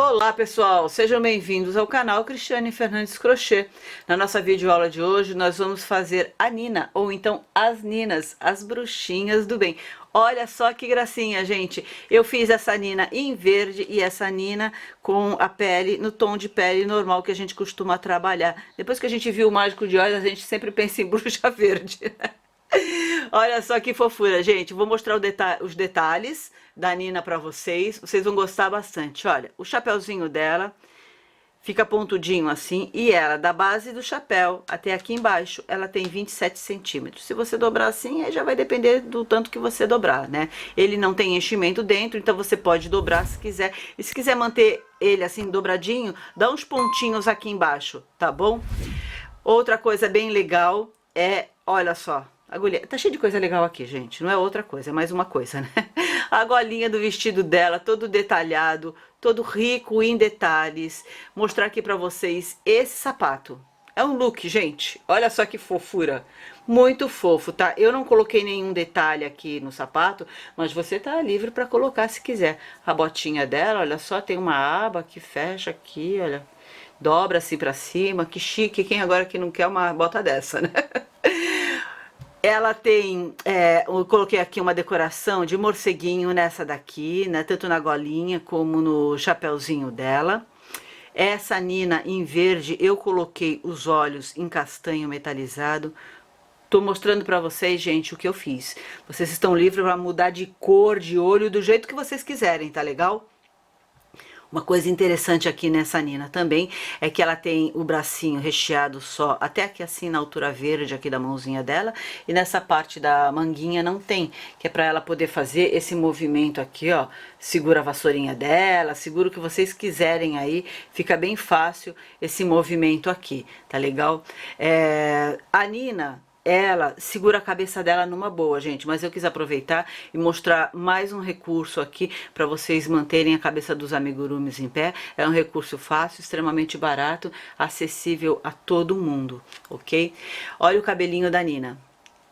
Olá pessoal, sejam bem-vindos ao canal Cristiane Fernandes Crochê. Na nossa videoaula de hoje nós vamos fazer a Nina, ou então as Ninas, as bruxinhas do bem. Olha só que gracinha, gente. Eu fiz essa Nina em verde e essa Nina com a pele, no tom de pele normal que a gente costuma trabalhar. Depois que a gente viu o Mágico de Oz, a gente sempre pensa em bruxa verde. Olha só que fofura, gente. Vou mostrar os detalhes da Nina pra vocês. Vocês vão gostar bastante. Olha, o chapéuzinho dela fica pontudinho assim. E ela, da base do chapéu até aqui embaixo, ela tem 27 centímetros. Se você dobrar assim, aí já vai depender do tanto que você dobrar, né? Ele não tem enchimento dentro, então você pode dobrar se quiser. E se quiser manter ele assim dobradinho, dá uns pontinhos aqui embaixo, tá bom? Outra coisa bem legal é, olha só, a agulha, tá cheio de coisa legal aqui, gente, não é outra coisa, é mais uma coisa, né? A golinha do vestido dela, todo detalhado, todo rico em detalhes. Mostrar aqui pra vocês esse sapato. É um look, gente, olha só que fofura. Muito fofo, tá? Eu não coloquei nenhum detalhe aqui no sapato, mas você tá livre pra colocar se quiser. A botinha dela, olha só, tem uma aba que fecha aqui, olha. Dobra assim pra cima, que chique. Quem agora que não quer uma bota dessa, né? Ela tem, eu coloquei aqui uma decoração de morceguinho nessa daqui, né? Tanto na golinha como no chapéuzinho dela. Essa Nina em verde, eu coloquei os olhos em castanho metalizado. Tô mostrando pra vocês, gente, o que eu fiz. Vocês estão livres pra mudar de cor, de olho, do jeito que vocês quiserem, tá legal? Uma coisa interessante aqui nessa Nina também é que ela tem o bracinho recheado só até aqui assim na altura verde aqui da mãozinha dela, e nessa parte da manguinha não tem, que é para ela poder fazer esse movimento aqui, ó, segura a vassourinha dela, segura o que vocês quiserem aí, fica bem fácil esse movimento aqui, tá legal? A Nina, ela segura a cabeça dela numa boa, gente, mas eu quis aproveitar e mostrar mais um recurso aqui para vocês manterem a cabeça dos amigurumis em pé. É um recurso fácil, extremamente barato, acessível a todo mundo, ok? Olha o cabelinho da Nina.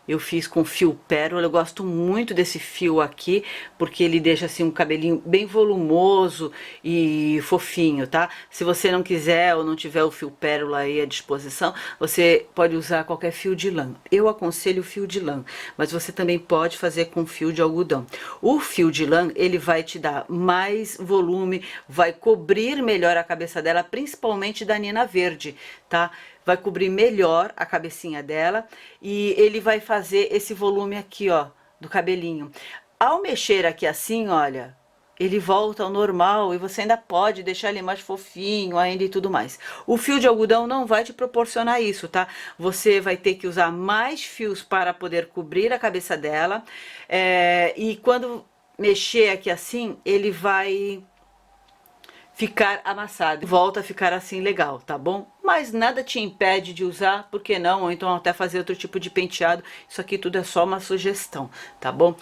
Eu fiz com fio pérola, eu gosto muito desse fio aqui, porque ele deixa assim um cabelinho bem volumoso e fofinho, tá? Se você não quiser ou não tiver o fio pérola aí à disposição, você pode usar qualquer fio de lã. Eu aconselho o fio de lã, mas você também pode fazer com fio de algodão. O fio de lã, ele vai te dar mais volume, vai cobrir melhor a cabeça dela, principalmente da Nina verde, tá? Vai cobrir melhor a cabecinha dela e ele vai fazer esse volume aqui, ó, do cabelinho. Ao mexer aqui assim, olha, ele volta ao normal e você ainda pode deixar ele mais fofinho ainda e tudo mais. O fio de algodão não vai te proporcionar isso, tá? Você vai ter que usar mais fios para poder cobrir a cabeça dela, e quando mexer aqui assim, ele vai ficar amassado, volta a ficar assim legal, tá bom? Mas nada te impede de usar, por que não? Ou então até fazer outro tipo de penteado, isso aqui tudo é só uma sugestão, tá bom?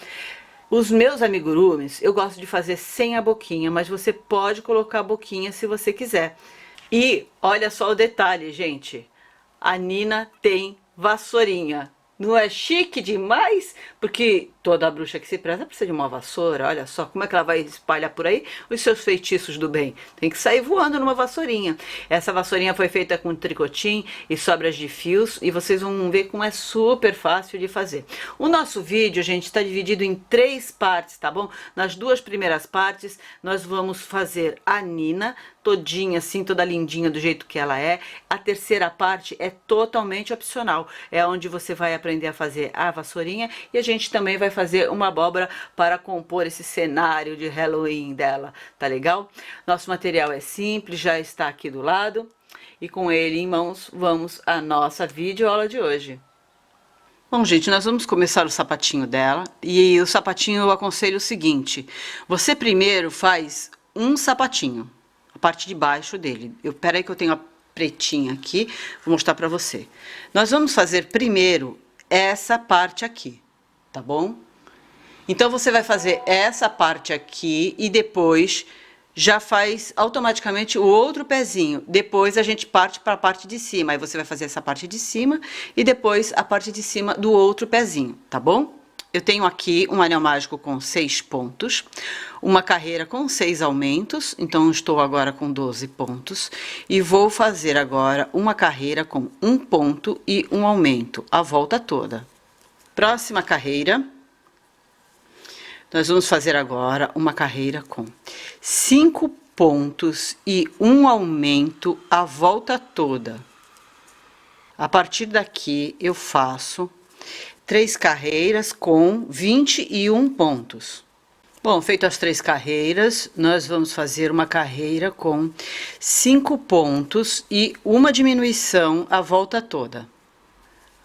Os meus amigurumis, eu gosto de fazer sem a boquinha, mas você pode colocar a boquinha se você quiser. E olha só o detalhe, gente, a Nina tem vassourinha. Não é chique demais? Porque toda bruxa que se preza precisa de uma vassoura. Olha só como é que ela vai espalhar por aí os seus feitiços do bem. Tem que sair voando numa vassourinha. Essa vassourinha foi feita com tricotim e sobras de fios. E vocês vão ver como é super fácil de fazer. O nosso vídeo, gente, está dividido em 3 partes, tá bom? Nas 2 primeiras partes, nós vamos fazer a Nina todinha assim, toda lindinha do jeito que ela é. A terceira parte é totalmente opcional. É onde você vai aprender a fazer a vassourinha e a gente também vai fazer uma abóbora para compor esse cenário de Halloween dela, tá legal? Nosso material é simples, já está aqui do lado e com ele em mãos vamos à nossa videoaula de hoje. Bom, gente, nós vamos começar o sapatinho dela e o sapatinho eu aconselho o seguinte: você primeiro faz um sapatinho, a parte de baixo dele. Peraí que eu tenho a pretinha aqui, vou mostrar pra você. Nós vamos fazer primeiro essa parte aqui, tá bom? Então você vai fazer essa parte aqui e depois já faz automaticamente o outro pezinho. Depois a gente parte para a parte de cima. Aí você vai fazer essa parte de cima e depois a parte de cima do outro pezinho, tá bom? eu tenho aqui um anel mágico com 6 pontos, uma carreira com 6 aumentos, então estou agora com 12 pontos, e vou fazer agora uma carreira com 1 ponto e um aumento, a volta toda. Próxima carreira, nós vamos fazer agora uma carreira com 5 pontos e um aumento, a volta toda. A partir daqui, eu faço 3 carreiras com 21 pontos. Bom, feito as 3 carreiras, nós vamos fazer uma carreira com 5 pontos e uma diminuição a volta toda.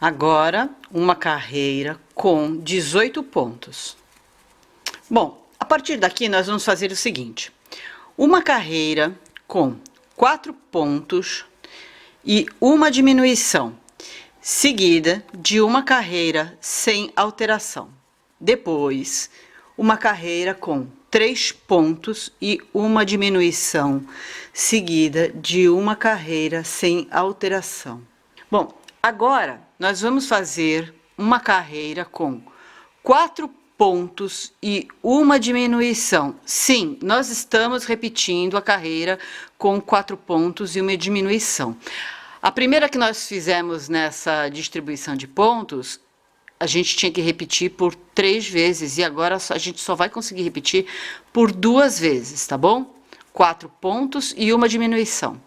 Agora, uma carreira com 18 pontos. Bom, a partir daqui nós vamos fazer o seguinte: uma carreira com 4 pontos e uma diminuição, seguida de uma carreira sem alteração. Depois, uma carreira com 3 pontos e uma diminuição, seguida de uma carreira sem alteração. Bom, agora nós vamos fazer uma carreira com 4 pontos e uma diminuição. Sim, nós estamos repetindo a carreira com 4 pontos e uma diminuição. A primeira que nós fizemos nessa distribuição de pontos, a gente tinha que repetir por 3 vezes, e agora a gente só vai conseguir repetir por 2 vezes, tá bom? 4 pontos e uma diminuição.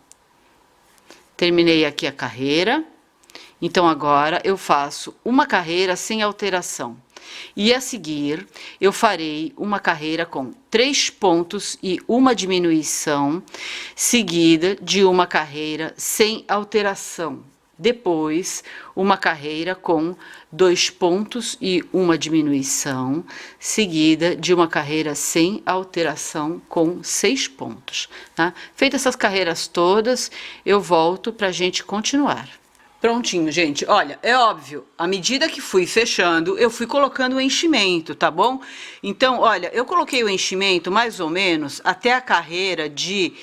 Terminei aqui a carreira, então agora eu faço uma carreira sem alteração. E a seguir, eu farei uma carreira com 3 pontos e uma diminuição, seguida de uma carreira sem alteração. Depois, uma carreira com 2 pontos e uma diminuição, seguida de uma carreira sem alteração com 6 pontos. Tá? Feitas essas carreiras todas, eu volto para a gente continuar. Prontinho, gente. Olha, é óbvio, à medida que fui fechando, eu fui colocando o enchimento, tá bom? Então, olha, eu coloquei o enchimento mais ou menos até a carreira de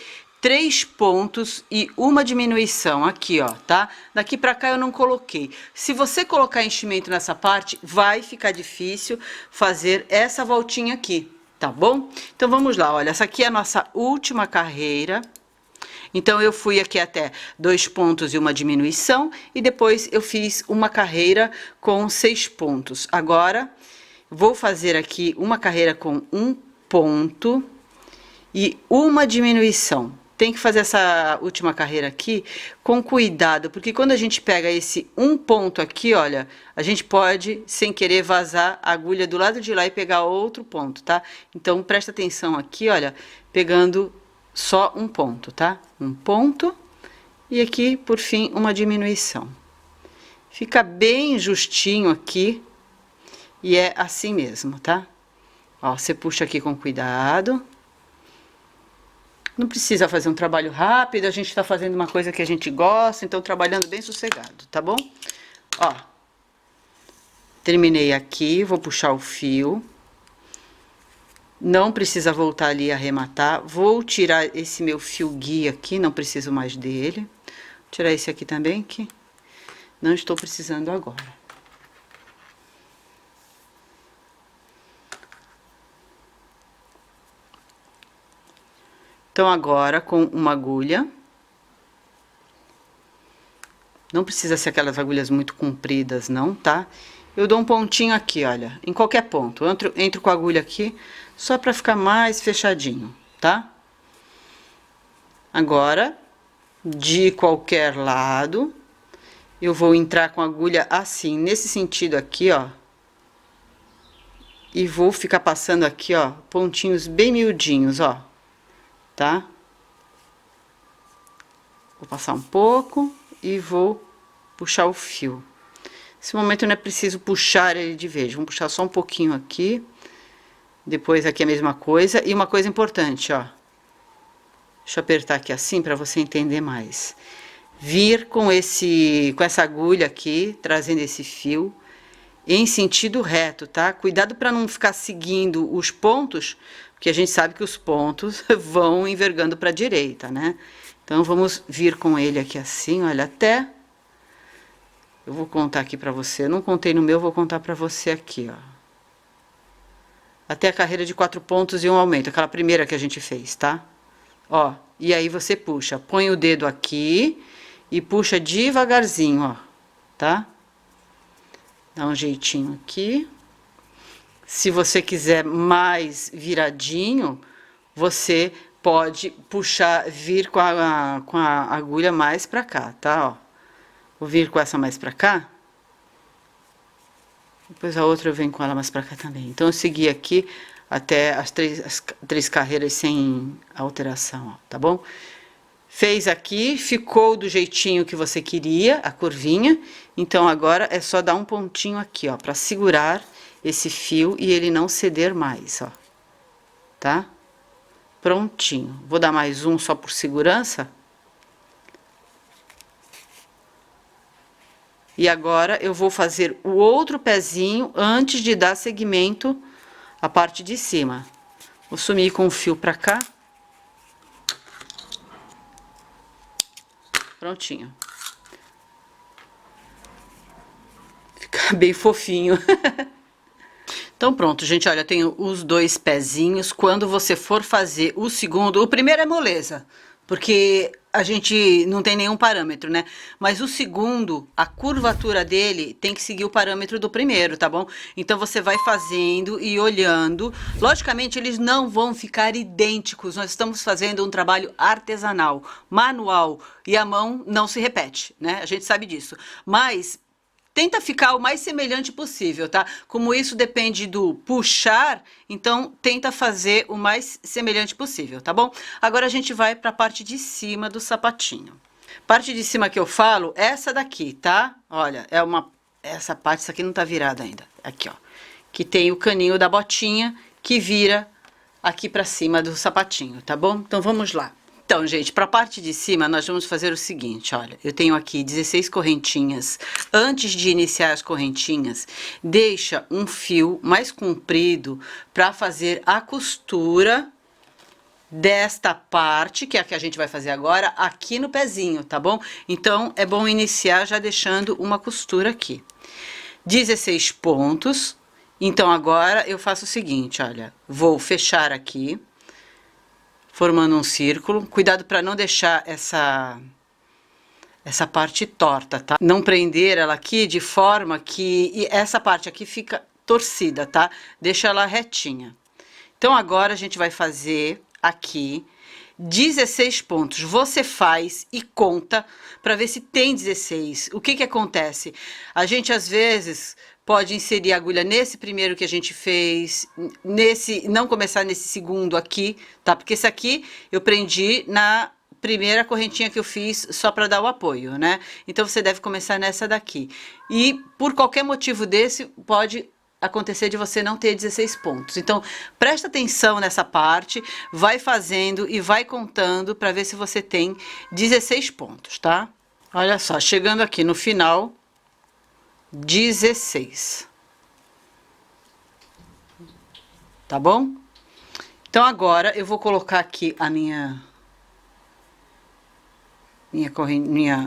3 pontos e uma diminuição aqui, ó, tá? Daqui pra cá eu não coloquei. Se você colocar enchimento nessa parte, vai ficar difícil fazer essa voltinha aqui, tá bom? Então, vamos lá, olha, essa aqui é a nossa última carreira. Então, eu fui aqui até 2 pontos e uma diminuição, e depois eu fiz uma carreira com 6 pontos. Agora, vou fazer aqui uma carreira com 1 ponto e uma diminuição. Tem que fazer essa última carreira aqui com cuidado, porque quando a gente pega esse 1 ponto aqui, olha, a gente pode, sem querer, vazar a agulha do lado de lá e pegar outro ponto, tá? Então, presta atenção aqui, olha, pegando só 1 ponto, tá? 1 ponto e aqui, por fim, uma diminuição. Fica bem justinho aqui e é assim mesmo, tá? Ó, você puxa aqui com cuidado. Não precisa fazer um trabalho rápido, a gente tá fazendo uma coisa que a gente gosta, então trabalhando bem sossegado, tá bom? Ó, terminei aqui, vou puxar o fio. Não precisa voltar ali a arrematar. Vou tirar esse meu fio guia aqui, não preciso mais dele. Vou tirar esse aqui também, que não estou precisando agora. Então, agora, com uma agulha. Não precisa ser aquelas agulhas muito compridas, não, tá? Eu dou um pontinho aqui, olha, em qualquer ponto. Eu entro com a agulha aqui, só para ficar mais fechadinho, tá? Agora, de qualquer lado, eu vou entrar com a agulha assim, nesse sentido aqui, ó. E vou ficar passando aqui, ó, pontinhos bem miudinhos, ó, tá? Vou passar um pouco e vou puxar o fio. Nesse momento não é preciso puxar ele de vez, vamos puxar só um pouquinho aqui. Depois aqui a mesma coisa. E uma coisa importante, ó. Deixa eu apertar aqui assim para você entender mais. Vir com essa agulha aqui, trazendo esse fio em sentido reto, tá? Cuidado para não ficar seguindo os pontos, porque a gente sabe que os pontos vão envergando para a direita, né? Então, vamos vir com ele aqui assim, olha, até... Eu vou contar aqui pra você, eu não contei no meu, vou contar pra você aqui, ó. até a carreira de 4 pontos e um aumento, aquela primeira que a gente fez, tá? Ó, e aí você puxa, põe o dedo aqui e puxa devagarzinho, ó, tá? Dá um jeitinho aqui. Se você quiser mais viradinho, você pode puxar, vir com a agulha mais pra cá, tá? Ó, vou vir com essa mais pra cá. Depois a outra eu venho com ela mais pra cá também. Então eu segui aqui até as três carreiras sem alteração, ó, tá bom? Fez aqui, ficou do jeitinho que você queria, a curvinha. Então agora é só dar um pontinho aqui, ó, pra segurar esse fio e ele não ceder mais, ó. Tá? Prontinho. Vou dar mais um só por segurança. E agora eu vou fazer o outro pezinho antes de dar seguimento à parte de cima. Vou sumir com o fio pra cá. Prontinho. Fica bem fofinho. Então pronto, gente, olha, eu tenho os dois pezinhos. Quando você for fazer o segundo, o primeiro é moleza, porque a gente não tem nenhum parâmetro, né? Mas o segundo, a curvatura dele tem que seguir o parâmetro do primeiro, tá bom? Então você vai fazendo e olhando. Logicamente, eles não vão ficar idênticos. Nós estamos fazendo um trabalho artesanal, manual, e a mão não se repete, né? A gente sabe disso. Mas tenta ficar o mais semelhante possível, tá? Como isso depende do puxar, então tenta fazer o mais semelhante possível, tá bom? Agora a gente vai para a parte de cima do sapatinho. Parte de cima que eu falo, essa daqui, tá? Olha, essa parte, essa aqui não tá virada ainda. Aqui, ó. Que tem o caninho da botinha que vira aqui para cima do sapatinho, tá bom? Então vamos lá. Então, gente, para a parte de cima, nós vamos fazer o seguinte, olha, eu tenho aqui 16 correntinhas. Antes de iniciar as correntinhas, deixa um fio mais comprido para fazer a costura desta parte, que é a que a gente vai fazer agora, aqui no pezinho, tá bom? Então, é bom iniciar já deixando uma costura aqui. 16 pontos. Então, agora eu faço o seguinte, olha, vou fechar aqui, formando um círculo. Cuidado para não deixar essa parte torta, tá? Não prender ela aqui de forma que essa parte aqui fica torcida, tá? Deixa ela retinha. Então agora a gente vai fazer aqui 16 pontos. Você faz e conta para ver se tem 16. O que que acontece? A gente às vezes pode inserir a agulha nesse primeiro que a gente fez, não começar nesse segundo aqui, tá? Porque esse aqui eu prendi na primeira correntinha que eu fiz só para dar o apoio, né? Então você deve começar nessa daqui. E por qualquer motivo desse, pode acontecer de você não ter 16 pontos. Então, presta atenção nessa parte, vai fazendo e vai contando para ver se você tem 16 pontos, tá? Olha só, chegando aqui no final, 16. Tá bom? Então agora eu vou colocar aqui a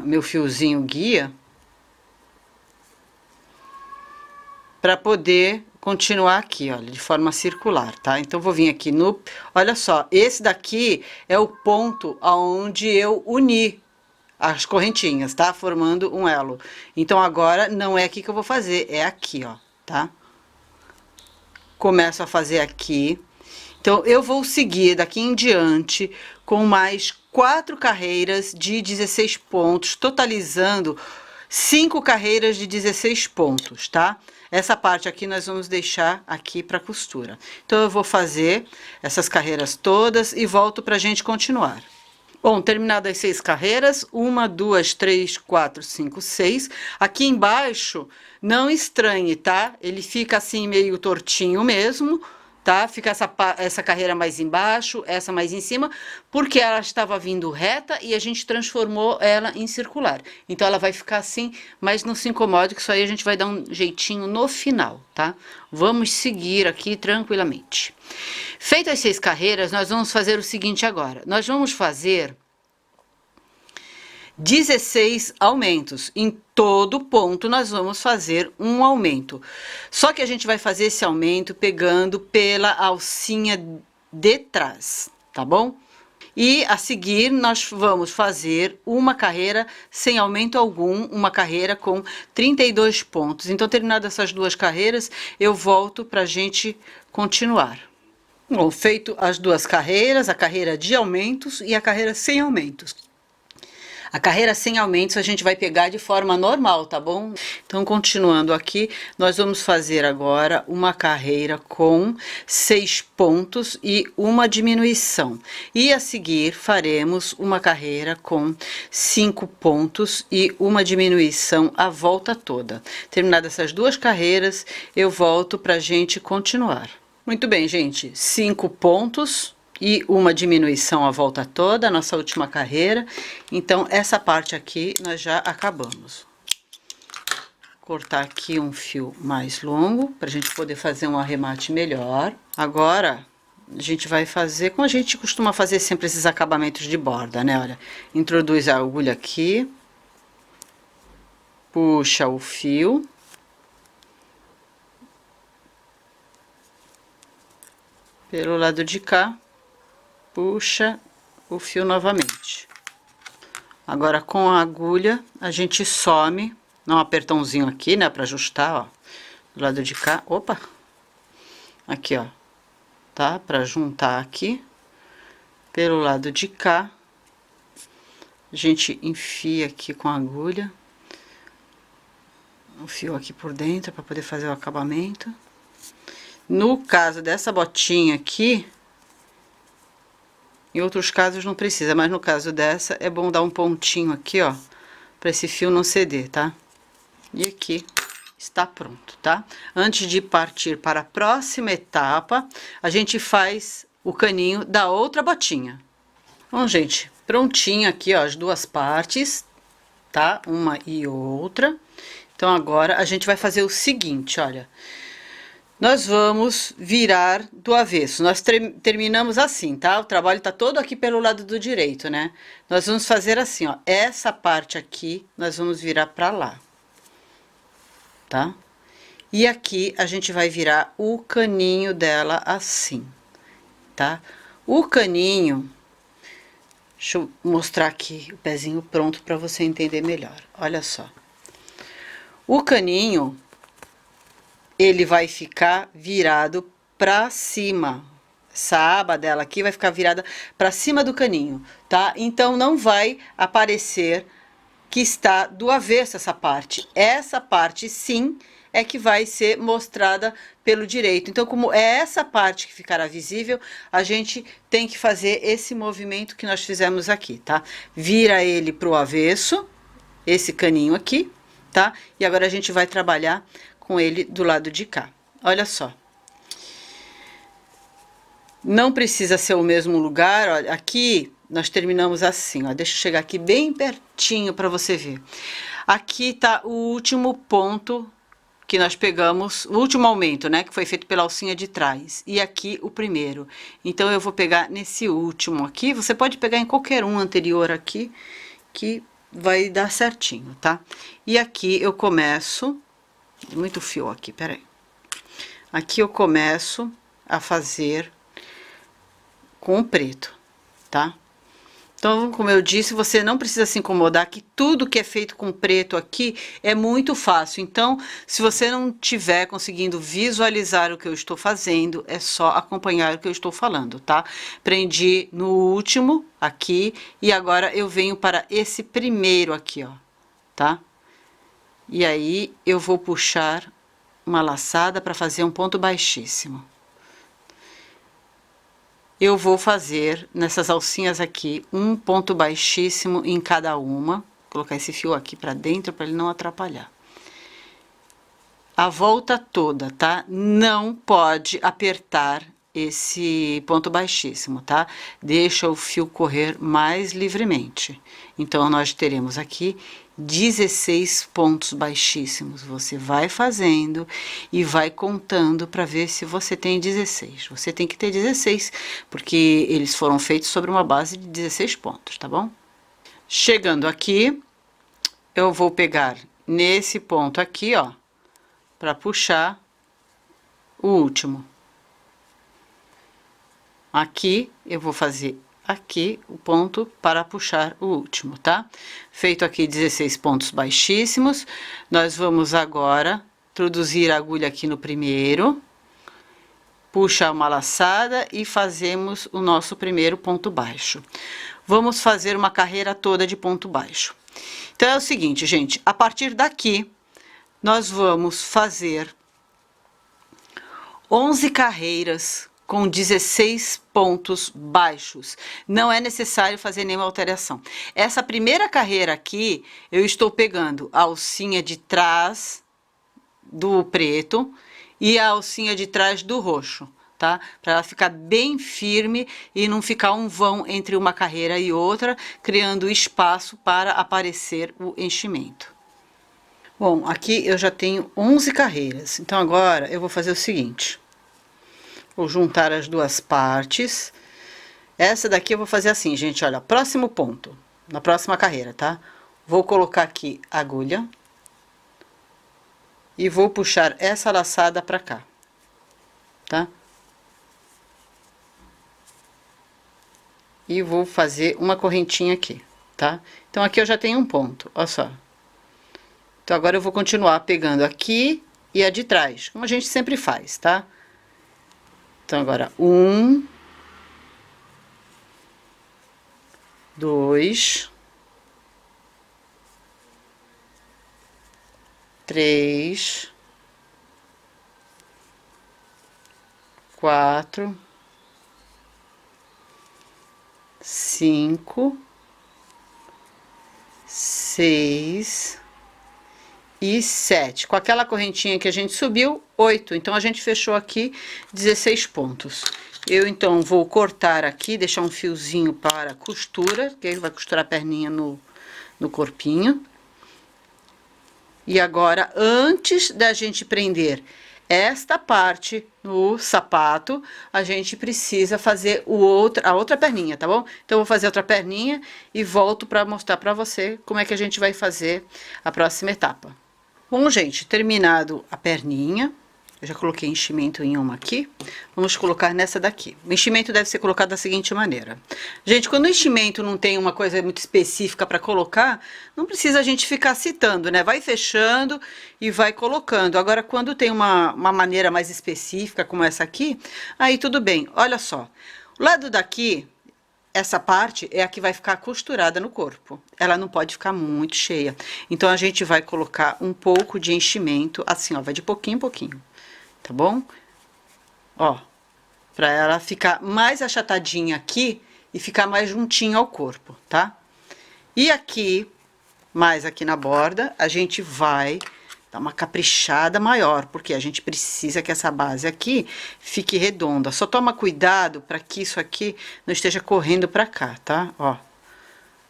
meu fiozinho guia para poder continuar aqui, olha, de forma circular, tá? Então vou vir aqui no, olha só, esse daqui é o ponto aonde eu uni as correntinhas, tá? Formando um elo. Então agora não é aqui que eu vou fazer, é aqui, ó, tá? Começo a fazer aqui. Então eu vou seguir daqui em diante com mais 4 carreiras de 16 pontos, totalizando 5 carreiras de 16 pontos, tá? Essa parte aqui nós vamos deixar aqui para costura. Então eu vou fazer essas carreiras todas e volto pra gente continuar. Bom, terminadas as 6 carreiras, 1, 2, 3, 4, 5, 6. Aqui embaixo, não estranhe, tá? Ele fica assim meio tortinho mesmo, tá? Fica essa carreira mais embaixo, essa mais em cima, porque ela estava vindo reta e a gente transformou ela em circular. Então ela vai ficar assim, mas não se incomode que isso aí a gente vai dar um jeitinho no final, tá? Vamos seguir aqui tranquilamente. Feitas as 6 carreiras, nós vamos fazer o seguinte agora. Nós vamos fazer 16 aumentos. Em todo ponto nós vamos fazer um aumento. Só que a gente vai fazer esse aumento pegando pela alcinha de trás, tá bom? E a seguir nós vamos fazer uma carreira sem aumento algum, uma carreira com 32 pontos. Então, terminadas essas duas carreiras, eu volto para a gente continuar. Bom, feito as duas carreiras, a carreira de aumentos e a carreira sem aumentos. A carreira sem aumentos a gente vai pegar de forma normal, tá bom? Então, continuando aqui, nós vamos fazer agora uma carreira com 6 pontos e uma diminuição. E a seguir faremos uma carreira com 5 pontos e uma diminuição a volta toda. Terminadas essas duas carreiras, eu volto pra gente continuar. Muito bem, gente, 5 pontos e uma diminuição a volta toda, a nossa última carreira. Então, essa parte aqui nós já acabamos. Cortar aqui um fio mais longo, para a gente poder fazer um arremate melhor. Agora, a gente vai fazer, como a gente costuma fazer sempre esses acabamentos de borda, né? Olha, introduz a agulha aqui, puxa o fio. Pelo lado de cá, puxa o fio novamente. Agora, com a agulha, a gente some, dá um apertãozinho aqui, né, para ajustar, ó, do lado de cá, opa, aqui, ó, tá, para juntar aqui, pelo lado de cá, a gente enfia aqui com a agulha, o fio aqui por dentro, para poder fazer o acabamento. No caso dessa botinha aqui, em outros casos não precisa, mas no caso dessa é bom dar um pontinho aqui, ó, para esse fio não ceder, tá? E aqui está pronto, tá? Antes de partir para a próxima etapa, a gente faz o caninho da outra botinha. Bom, gente, prontinho aqui, ó, as duas partes, tá? Uma e outra. Então, agora a gente vai fazer o seguinte, olha. Nós vamos virar do avesso. Nós terminamos assim, tá? O trabalho tá todo aqui pelo lado do direito, né? Nós vamos fazer assim, ó. Essa parte aqui, nós vamos virar pra lá. Tá? E aqui a gente vai virar o caninho dela assim, tá? O caninho... Deixa eu mostrar aqui o pezinho pronto pra você entender melhor. Olha só. O caninho... ele vai ficar virado pra cima. Essa aba dela aqui vai ficar virada pra cima do caninho, tá? Então, não vai aparecer que está do avesso essa parte. Essa parte, sim, é que vai ser mostrada pelo direito. Então, como é essa parte que ficará visível, a gente tem que fazer esse movimento que nós fizemos aqui, tá? Vira ele pro avesso, esse caninho aqui, tá? E agora a gente vai trabalhar com ele do lado de cá. Olha só. Não precisa ser o mesmo lugar, olha, aqui nós terminamos assim, ó. Deixa eu chegar aqui bem pertinho para você ver. Aqui tá o último ponto que nós pegamos, o último aumento, né, que foi feito pela alcinha de trás. E aqui o primeiro. Então, eu vou pegar nesse último aqui, você pode pegar em qualquer um anterior aqui, que vai dar certinho, tá? E aqui eu começo... muito fio aqui, peraí. Aqui eu começo a fazer com o preto, tá? Então, como eu disse, você não precisa se incomodar, que tudo que é feito com preto aqui é muito fácil. Então, se você não estiver conseguindo visualizar o que eu estou fazendo, é só acompanhar o que eu estou falando, tá? Prendi no último aqui e agora eu venho para esse primeiro aqui, ó, tá? E aí, eu vou puxar uma laçada para fazer um ponto baixíssimo. Eu vou fazer, nessas alcinhas aqui, um ponto baixíssimo em cada uma. Vou colocar esse fio aqui para dentro, para ele não atrapalhar. A volta toda, tá? Não pode apertar esse ponto baixíssimo, tá? Deixa o fio correr mais livremente. Então, nós teremos aqui 16 pontos baixíssimos. Você vai fazendo e vai contando para ver se você tem 16. Você tem que ter 16, porque eles foram feitos sobre uma base de 16 pontos, tá bom? Chegando aqui, eu vou pegar nesse ponto aqui, ó, para puxar o último. Aqui, eu vou fazer aqui o ponto para puxar o último, tá? Feito aqui 16 pontos baixíssimos, nós vamos agora introduzir a agulha aqui no primeiro, puxar uma laçada e fazemos o nosso primeiro ponto baixo. Vamos fazer uma carreira toda de ponto baixo. Então, é o seguinte, gente, a partir daqui, nós vamos fazer 11 carreiras com 16 pontos baixos. Não é necessário fazer nenhuma alteração. Essa primeira carreira aqui, eu estou pegando a alcinha de trás do preto e a alcinha de trás do roxo, tá? Para ela ficar bem firme e não ficar um vão entre uma carreira e outra, criando espaço para aparecer o enchimento. Bom, aqui eu já tenho 11 carreiras, então agora eu vou fazer o seguinte. Vou juntar as duas partes. Essa daqui eu vou fazer assim, gente, olha, próximo ponto, na próxima carreira, tá? Vou colocar aqui a agulha e vou puxar essa laçada pra cá, tá? E vou fazer uma correntinha aqui, tá? Então, aqui eu já tenho um ponto, olha só. Então, agora eu vou continuar pegando aqui e a de trás, como a gente sempre faz, tá? Então, agora, 1, 2, 3, 4, 5, 6 e 7. Com aquela correntinha que a gente subiu, 8. Então, a gente fechou aqui 16 pontos. Eu, então, vou cortar aqui, deixar um fiozinho para costura, que aí vai costurar a perninha no corpinho. E agora, antes da gente prender esta parte no sapato, a gente precisa fazer a outra perninha, tá bom? Então, eu vou fazer outra perninha e volto para mostrar para você como é que a gente vai fazer a próxima etapa. Bom, gente, terminado a perninha, eu já coloquei enchimento em uma aqui, vamos colocar nessa daqui. O enchimento deve ser colocado da seguinte maneira. Gente, quando o enchimento não tem uma coisa muito específica para colocar, não precisa a gente ficar citando, né? Vai fechando e vai colocando. Agora, quando tem uma maneira mais específica, como essa aqui, aí tudo bem. Olha só, o lado daqui, essa parte é a que vai ficar costurada no corpo. Ela não pode ficar muito cheia. Então, a gente vai colocar um pouco de enchimento, assim, ó, vai de pouquinho em pouquinho. Tá bom? Ó, pra ela ficar mais achatadinha aqui e ficar mais juntinho ao corpo, tá? E aqui, mais aqui na borda, a gente vai dar uma caprichada maior, porque a gente precisa que essa base aqui fique redonda. Só toma cuidado para que isso aqui não esteja correndo pra cá, tá? Ó, a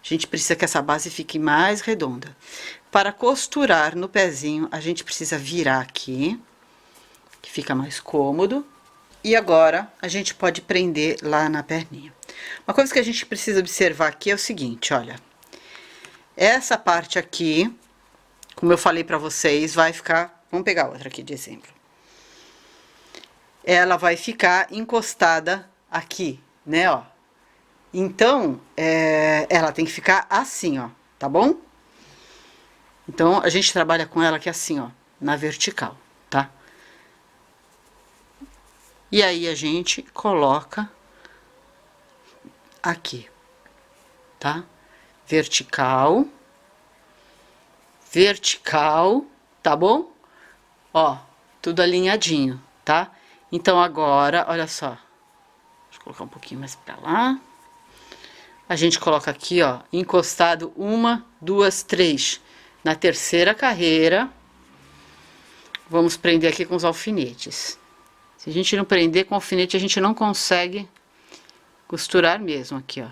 gente precisa que essa base fique mais redonda. Para costurar no pezinho, a gente precisa virar aqui, que fica mais cômodo. E agora, a gente pode prender lá na perninha. Uma coisa que a gente precisa observar aqui é o seguinte, olha. Essa parte aqui, como eu falei pra vocês, vai ficar... Vamos pegar outra aqui de exemplo. Ela vai ficar encostada aqui, né, ó. Então, ela tem que ficar assim, ó, tá bom? Então, a gente trabalha com ela aqui assim, ó, na vertical, tá? E aí, a gente coloca aqui, tá? Vertical, vertical, tá bom? Ó, tudo alinhadinho, tá? Então, agora, olha só. Deixa eu colocar um pouquinho mais pra lá. A gente coloca aqui, ó, encostado 1, 2, 3. Na terceira carreira, vamos prender aqui com os alfinetes. Se a gente não prender com alfinete, a gente não consegue costurar mesmo aqui, ó.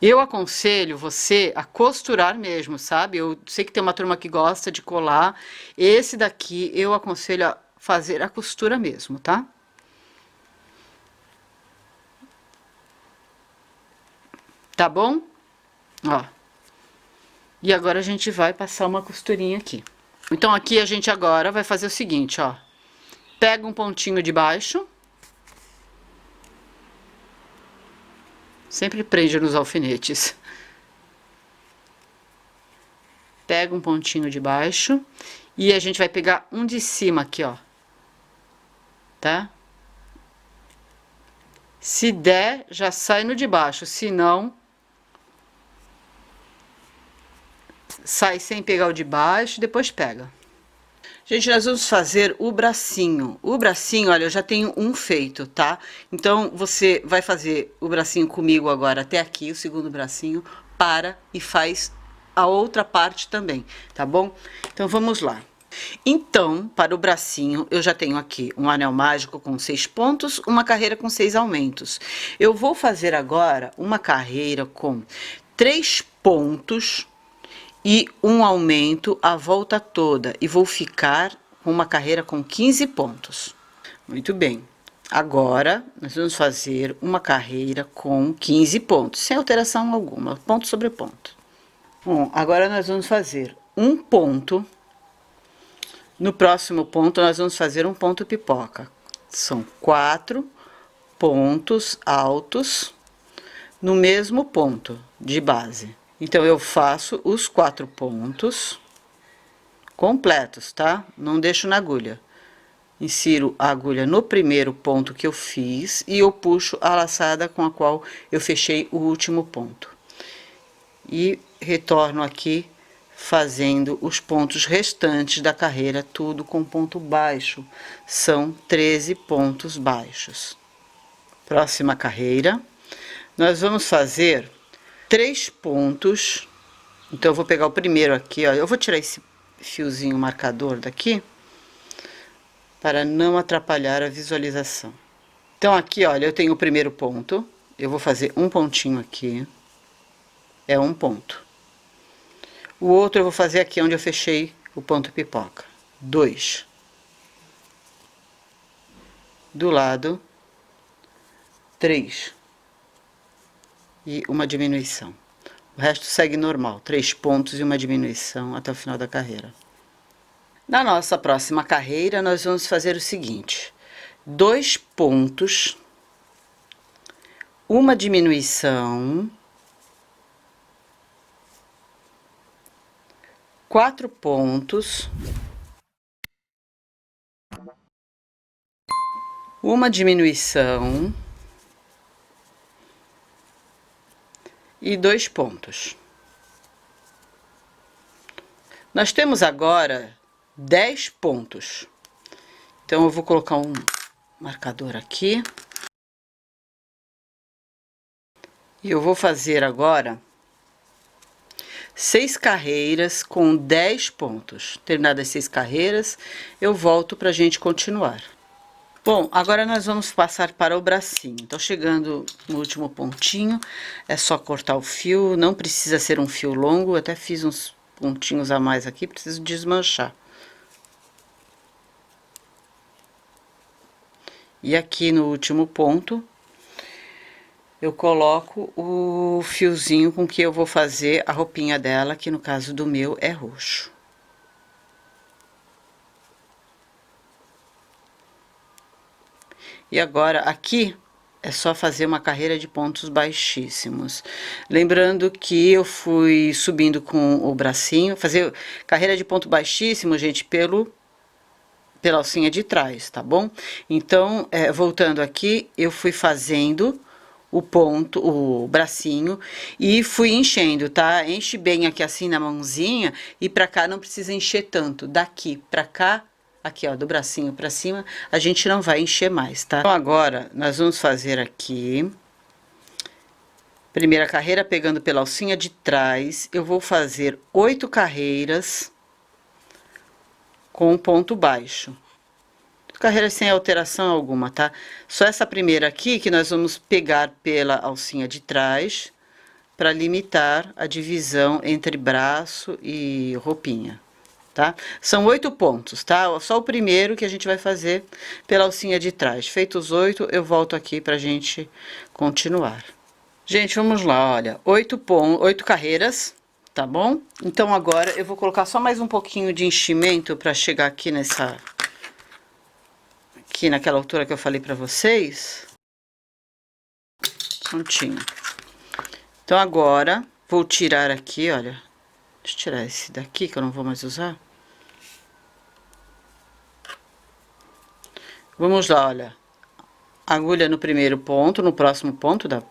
Eu aconselho você a costurar mesmo, sabe? Eu sei que tem uma turma que gosta de colar. Esse daqui, eu aconselho a fazer a costura mesmo, tá? Tá bom? Ó. E agora a gente vai passar uma costurinha aqui. Então aqui a gente agora vai fazer o seguinte, ó. Pega um pontinho de baixo. Sempre prende nos alfinetes. Pega um pontinho de baixo. E a gente vai pegar um de cima aqui, ó. Tá? Se der, já sai no de baixo. Se não, sai sem pegar o de baixo e depois pega. Gente, nós vamos fazer o bracinho. O bracinho, olha, eu já tenho um feito, tá? Então, você vai fazer o bracinho comigo agora até aqui, o segundo bracinho, para e faz a outra parte também, tá bom? Então, vamos lá. Então, para o bracinho, eu já tenho aqui um anel mágico com 6 pontos, uma carreira com 6 aumentos. Eu vou fazer agora uma carreira com 3 pontos e um aumento a volta toda, e vou ficar com uma carreira com 15 pontos. Muito bem. Agora, nós vamos fazer uma carreira com 15 pontos, sem alteração alguma, ponto sobre ponto. Bom, agora nós vamos fazer um ponto. No próximo ponto, nós vamos fazer um ponto pipoca. São 4 pontos altos no mesmo ponto de base. Então, eu faço os 4 pontos completos, tá? Não deixo na agulha. Insiro a agulha no primeiro ponto que eu fiz e eu puxo a laçada com a qual eu fechei o último ponto. E retorno aqui fazendo os pontos restantes da carreira, tudo com ponto baixo. São 13 pontos baixos. Próxima carreira, nós vamos fazer 3 pontos. Então, eu vou pegar o primeiro aqui, ó. Eu vou tirar esse fiozinho marcador daqui, para não atrapalhar a visualização. Então, aqui, olha, eu tenho o primeiro ponto. Eu vou fazer um pontinho aqui. É um ponto. O outro eu vou fazer aqui onde eu fechei o ponto pipoca. 2. Do lado, 3. E uma diminuição. O resto segue normal, 3 pontos e uma diminuição até o final da carreira. Na nossa próxima carreira, nós vamos fazer o seguinte: 2 pontos, uma diminuição, 4 pontos, uma diminuição e 2 pontos. Nós temos agora 10 pontos. Então, eu vou colocar um marcador aqui. E eu vou fazer agora 6 carreiras com 10 pontos. Terminadas as 6 carreiras, eu volto para a gente continuar. Bom, agora nós vamos passar para o bracinho. Então, chegando no último pontinho, é só cortar o fio. Não precisa ser um fio longo, eu até fiz uns pontinhos a mais aqui, preciso desmanchar. E aqui no último ponto, eu coloco o fiozinho com que eu vou fazer a roupinha dela, que no caso do meu é roxo. E agora, aqui, é só fazer uma carreira de pontos baixíssimos. Lembrando que eu fui subindo com o bracinho, fazer carreira de ponto baixíssimo, gente, pela alcinha de trás, tá bom? Então, voltando aqui, eu fui fazendo o ponto, o bracinho, e fui enchendo, tá? Enche bem aqui assim na mãozinha, e pra cá não precisa encher tanto. Daqui pra cá, aqui ó, do bracinho pra cima, a gente não vai encher mais, tá? Então, agora, nós vamos fazer aqui, primeira carreira pegando pela alcinha de trás, eu vou fazer 8 carreiras com ponto baixo. Carreira sem alteração alguma, tá? Só essa primeira aqui que nós vamos pegar pela alcinha de trás, para limitar a divisão entre braço e roupinha. Tá? São 8 pontos, tá? Só o primeiro que a gente vai fazer pela alcinha de trás. Feitos 8, eu volto aqui pra gente continuar. Gente, vamos lá, olha, 8 carreiras, tá bom? Então agora eu vou colocar só mais um pouquinho de enchimento pra chegar aqui aqui naquela altura que eu falei pra vocês. Prontinho. Então agora vou tirar aqui, olha. Deixa eu tirar esse daqui que eu não vou mais usar. Vamos lá, olha. Agulha no primeiro ponto, no próximo ponto da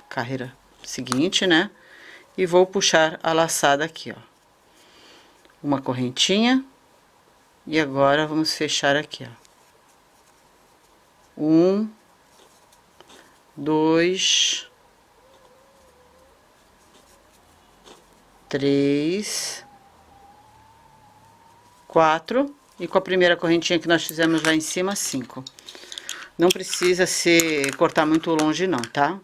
carreira seguinte, né? E vou puxar a laçada aqui, ó. Uma correntinha. E agora vamos fechar aqui, ó. 1, 2, 3, 4. E com a primeira correntinha que nós fizemos lá em cima, 5. Não precisa cortar muito longe não, tá?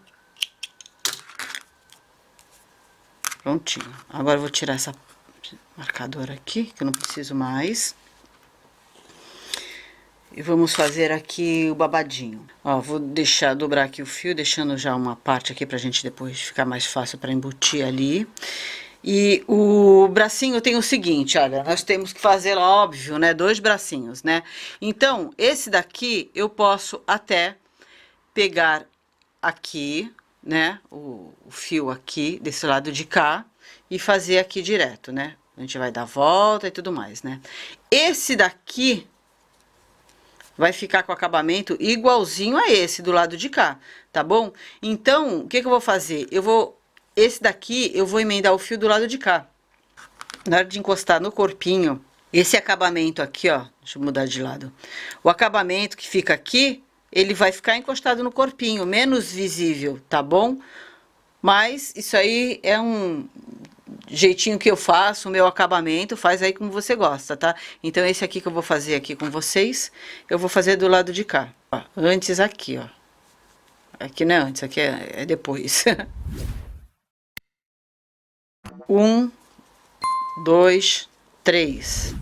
Prontinho. Agora eu vou tirar essa marcadora aqui, que eu não preciso mais. E vamos fazer aqui o babadinho. Ó, vou dobrar aqui o fio, deixando já uma parte aqui pra gente depois ficar mais fácil pra embutir ali. E o bracinho tem o seguinte, olha, nós temos que fazer, óbvio, né, 2 bracinhos, né? Então, esse daqui eu posso até pegar aqui, né, o fio aqui, desse lado de cá, e fazer aqui direto, né? A gente vai dar volta e tudo mais, né? Esse daqui vai ficar com acabamento igualzinho a esse do lado de cá, tá bom? Então, o que que eu vou fazer? Esse daqui, eu vou emendar o fio do lado de cá. Na hora de encostar no corpinho, esse acabamento aqui, ó, deixa eu mudar de lado. O acabamento que fica aqui, ele vai ficar encostado no corpinho, menos visível, tá bom? Mas isso aí é um jeitinho que eu faço, o meu acabamento, faz aí como você gosta, tá? Então, esse aqui que eu vou fazer aqui com vocês, eu vou fazer do lado de cá. Ó, antes aqui, ó. Aqui não é antes, aqui é depois. 1, 2, 3.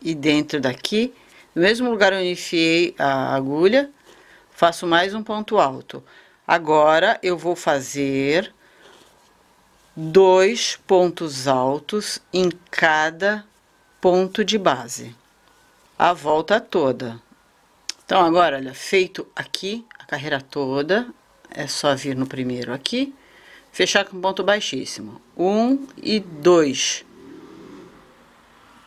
E dentro daqui, no mesmo lugar onde enfiei a agulha, faço mais um ponto alto. Agora, eu vou fazer 2 pontos altos em cada ponto de base, a volta toda. Então, agora, olha, feito aqui a carreira toda, é só vir no primeiro aqui, fechar com ponto baixíssimo. 1 e 2.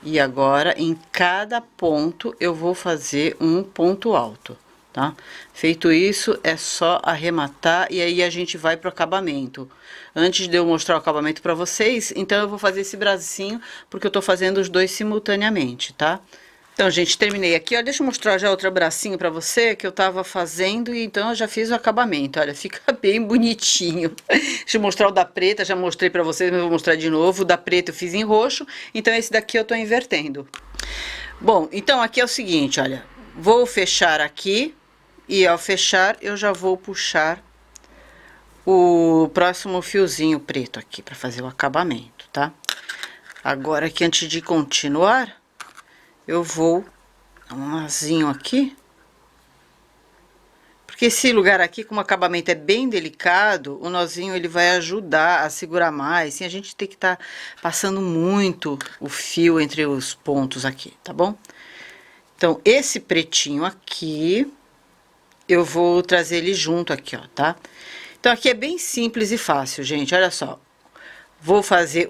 E agora, em cada ponto, eu vou fazer um ponto alto, tá? Feito isso, é só arrematar e aí a gente vai pro acabamento. Antes de eu mostrar o acabamento pra vocês, então eu vou fazer esse bracinho, porque eu tô fazendo os dois simultaneamente, tá? Então, gente, terminei aqui, ó, deixa eu mostrar já outro bracinho pra você, que eu tava fazendo, e então eu já fiz o acabamento, olha, fica bem bonitinho. Deixa eu mostrar o da preta, já mostrei pra vocês, mas eu vou mostrar de novo. O da preta eu fiz em roxo, então esse daqui eu tô invertendo. Bom, então aqui é o seguinte, olha, vou fechar aqui, e ao fechar eu já vou puxar o próximo fiozinho preto aqui, pra fazer o acabamento, tá? Agora aqui, antes de continuar, eu vou dar um nozinho aqui, porque esse lugar aqui, como o acabamento é bem delicado, o nozinho ele vai ajudar a segurar mais, sem a gente ter que estar passando muito o fio entre os pontos aqui, tá bom? Então, esse pretinho aqui, eu vou trazer ele junto aqui, ó, tá? Então, aqui é bem simples e fácil, gente, olha só. Vou fazer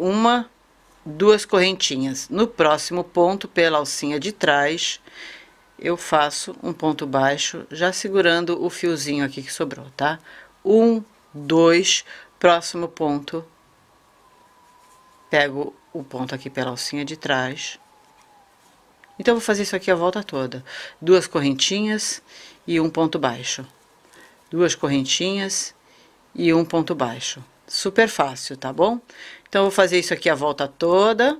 2 correntinhas. No próximo ponto, pela alcinha de trás, eu faço um ponto baixo, já segurando o fiozinho aqui que sobrou, tá? 1, 2, próximo ponto, pego o ponto aqui pela alcinha de trás. Então, eu vou fazer isso aqui a volta toda. 2 correntinhas e um ponto baixo. 2 correntinhas e um ponto baixo. Super fácil, tá bom? Então, eu vou fazer isso aqui a volta toda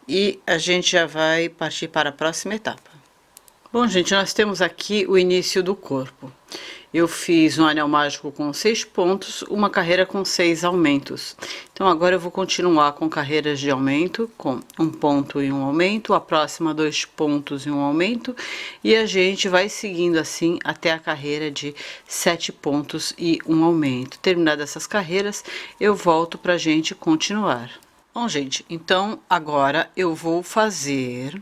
e a gente já vai partir para a próxima etapa. Bom, gente, nós temos aqui o início do corpo. Eu fiz um anel mágico com 6 pontos, uma carreira com 6 aumentos. Então agora eu vou continuar com carreiras de aumento, com 1 ponto e 1 aumento, a próxima 2 pontos e 1 aumento, e a gente vai seguindo assim até a carreira de 7 pontos e 1 aumento. Terminadas essas carreiras, eu volto pra gente continuar. Bom, gente, então agora eu vou fazer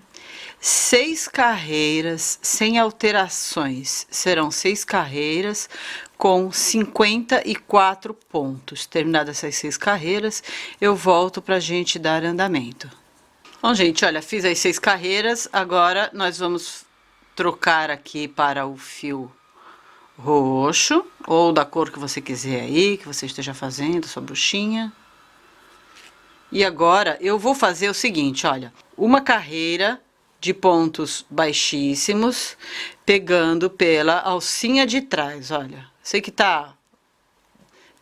6 carreiras sem alterações. Serão 6 carreiras com 54 pontos. Terminadas essas 6 carreiras, eu volto para a gente dar andamento. Bom, gente, olha, fiz as 6 carreiras. Agora nós vamos trocar aqui para o fio roxo, ou da cor que você quiser aí, que você esteja fazendo, sua bruxinha. E agora eu vou fazer o seguinte, olha, uma carreira de pontos baixíssimos, pegando pela alcinha de trás, olha. Sei que tá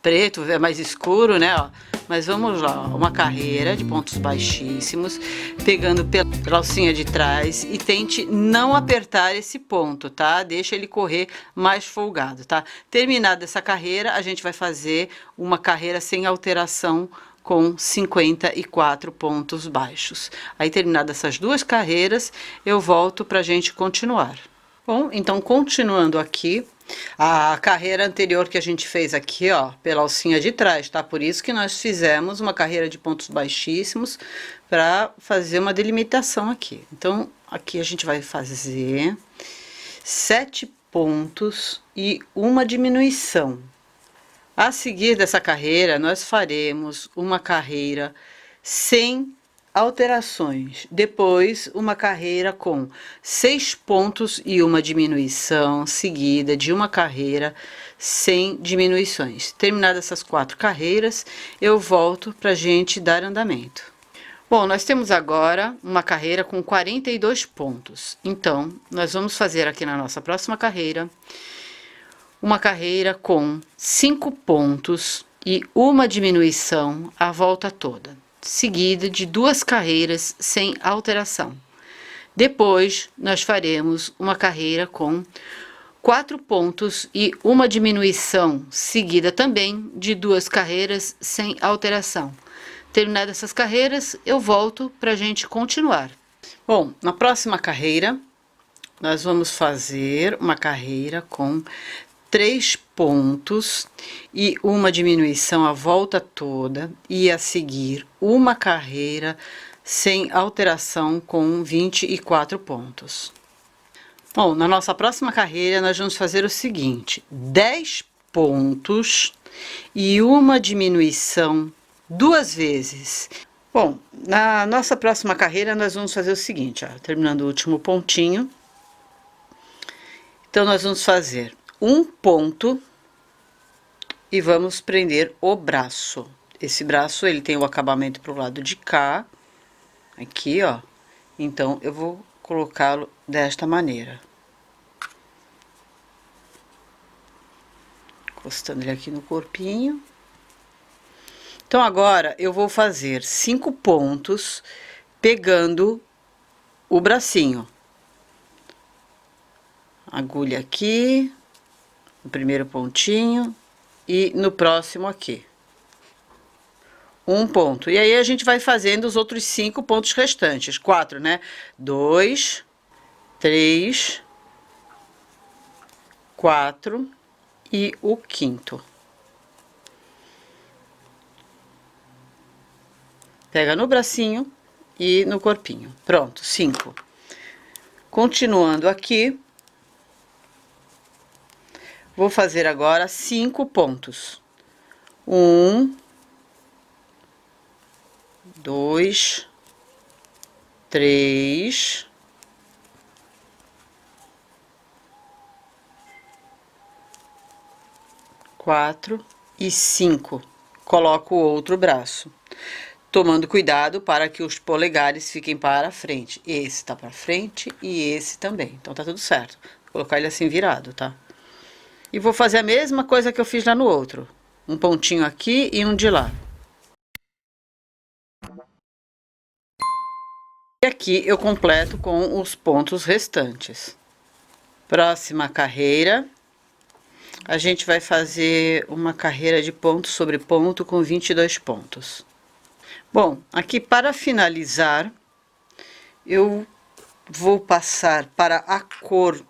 preto, é mais escuro, né, ó. Mas vamos lá, ó, uma carreira de pontos baixíssimos, pegando pela alcinha de trás e tente não apertar esse ponto, tá? Deixa ele correr mais folgado, tá? Terminada essa carreira, a gente vai fazer uma carreira sem alteração com 54 pontos baixos. Aí, terminadas essas 2 carreiras, eu volto para a gente continuar. Bom, então, continuando aqui, a carreira anterior que a gente fez aqui, ó, pela alcinha de trás, tá? Por isso que nós fizemos uma carreira de pontos baixíssimos para fazer uma delimitação aqui. Então, aqui a gente vai fazer 7 pontos e uma diminuição. A seguir dessa carreira, nós faremos uma carreira sem alterações. Depois, uma carreira com 6 pontos e uma diminuição, seguida de uma carreira sem diminuições. Terminadas essas 4 carreiras, eu volto para a gente dar andamento. Bom, nós temos agora uma carreira com 42 pontos. Então, nós vamos fazer aqui na nossa próxima carreira uma carreira com 5 pontos e uma diminuição a volta toda, seguida de 2 carreiras sem alteração. Depois, nós faremos uma carreira com 4 pontos e uma diminuição, seguida também de 2 carreiras sem alteração. Terminadas essas carreiras, eu volto para a gente continuar. Bom, na próxima carreira, nós vamos fazer uma carreira com 3 pontos e uma diminuição a volta toda, e a seguir uma carreira sem alteração com 24 pontos. Bom, na nossa próxima carreira nós vamos fazer o seguinte: 10 pontos e uma diminuição 2 vezes. Bom, na nossa próxima carreira nós vamos fazer o seguinte, ó, terminando o último pontinho. Então nós vamos fazer 1 ponto e vamos prender o braço. Esse braço, ele tem o acabamento pro lado de cá, aqui, ó. Então, eu vou colocá-lo desta maneira. Encostando ele aqui no corpinho. Então, agora, eu vou fazer 5 pontos, pegando o bracinho. Agulha aqui, no primeiro pontinho e no próximo aqui. 1 ponto. E aí a gente vai fazendo os outros 5 pontos restantes. 4, né? 2, 3, 4 e o 5º. Pega no bracinho e no corpinho. Pronto, 5. Continuando aqui, vou fazer agora 5 pontos. 1, 2, 3, 4 e 5. Coloco o outro braço, tomando cuidado para que os polegares fiquem para frente. Esse tá para frente e esse também. Então tá tudo certo. Vou colocar ele assim virado, tá? E vou fazer a mesma coisa que eu fiz lá no outro. Um pontinho aqui e um de lá. E aqui eu completo com os pontos restantes. Próxima carreira, a gente vai fazer uma carreira de ponto sobre ponto com 22 pontos. Bom, aqui para finalizar, eu vou passar para a cor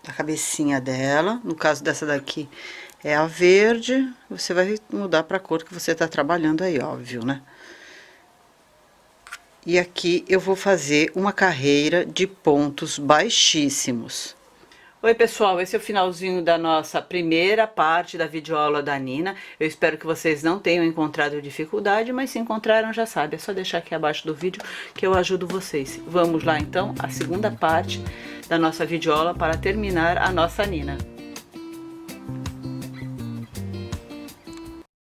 da cabecinha dela. No caso dessa daqui é a verde, você vai mudar para a cor que você está trabalhando aí, óbvio, né? E aqui eu vou fazer uma carreira de pontos baixíssimos. Oi pessoal, esse é o finalzinho da nossa primeira parte da videoaula da Nina. Eu espero que vocês não tenham encontrado dificuldade, mas se encontraram já sabe, é só deixar aqui abaixo do vídeo que eu ajudo vocês. Vamos lá então, a segunda parte da nossa videoaula para terminar a nossa Nina.